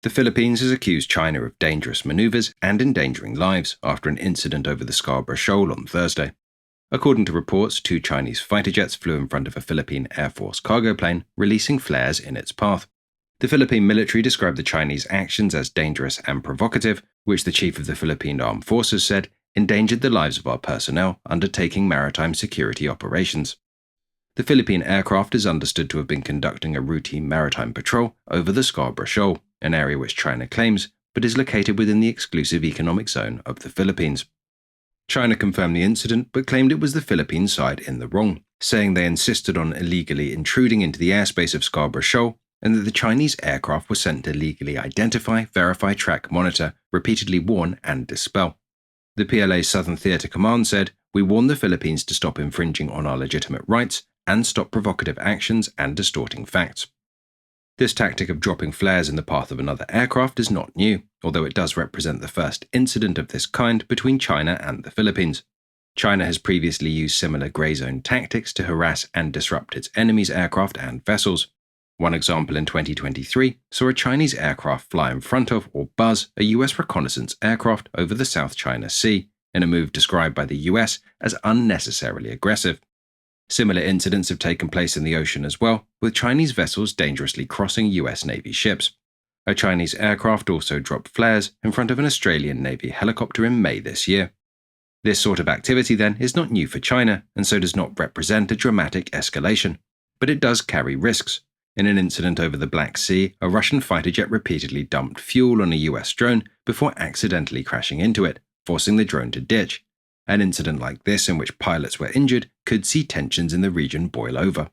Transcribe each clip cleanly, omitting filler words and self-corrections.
The Philippines has accused China of dangerous manoeuvres and endangering lives after an incident over the Scarborough Shoal on Thursday. According to reports, 2 Chinese fighter jets flew in front of a Philippine Air Force cargo plane, releasing flares in its path. The Philippine military described the Chinese actions as dangerous and provocative, which the chief of the Philippine Armed Forces said endangered the lives of our personnel undertaking maritime security operations. The Philippine aircraft is understood to have been conducting a routine maritime patrol over the Scarborough Shoal, an area which China claims, but is located within the exclusive economic zone of the Philippines. China confirmed the incident but claimed it was the Philippine side in the wrong, saying they insisted on illegally intruding into the airspace of Scarborough Shoal and that the Chinese aircraft were sent to legally identify, verify, track, monitor, repeatedly warn, and dispel. The PLA's Southern Theatre Command said, "We warn the Philippines to stop infringing on our legitimate rights and stop provocative actions and distorting facts." This tactic of dropping flares in the path of another aircraft is not new, although it does represent the first incident of this kind between China and the Philippines. China has previously used similar grey zone tactics to harass and disrupt its enemy's aircraft and vessels. One example in 2023 saw a Chinese aircraft fly in front of or buzz a US reconnaissance aircraft over the South China Sea, in a move described by the US as unnecessarily aggressive. Similar incidents have taken place in the ocean as well, with Chinese vessels dangerously crossing US Navy ships. A Chinese aircraft also dropped flares in front of an Australian Navy helicopter in May this year. This sort of activity, then, is not new for China, and so does not represent a dramatic escalation. But it does carry risks. In an incident over the Black Sea, a Russian fighter jet repeatedly dumped fuel on a US drone before accidentally crashing into it, forcing the drone to ditch. An incident like this, in which pilots were injured, could see tensions in the region boil over.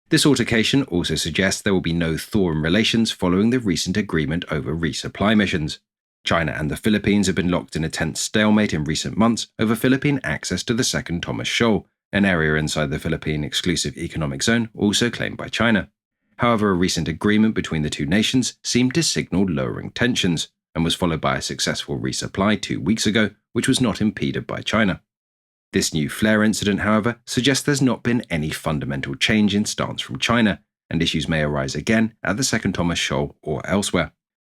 This altercation also suggests there will be no thaw in relations following the recent agreement over resupply missions. China and the Philippines have been locked in a tense stalemate in recent months over Philippine access to the Second Thomas Shoal, an area inside the Philippine Exclusive Economic Zone also claimed by China. However, a recent agreement between the two nations seemed to signal lowering tensions, and was followed by a successful resupply 2 weeks ago, which was not impeded by China. This new flare incident, however, suggests there's not been any fundamental change in stance from China, and issues may arise again at the Second Thomas Shoal or elsewhere.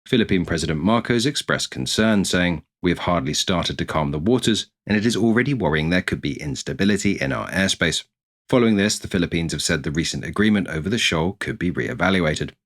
Philippine President Marcos expressed concern, saying, "We have hardly started to calm the waters, and it is already worrying there could be instability in our airspace." Following this, the Philippines have said the recent agreement over the shoal could be re-evaluated.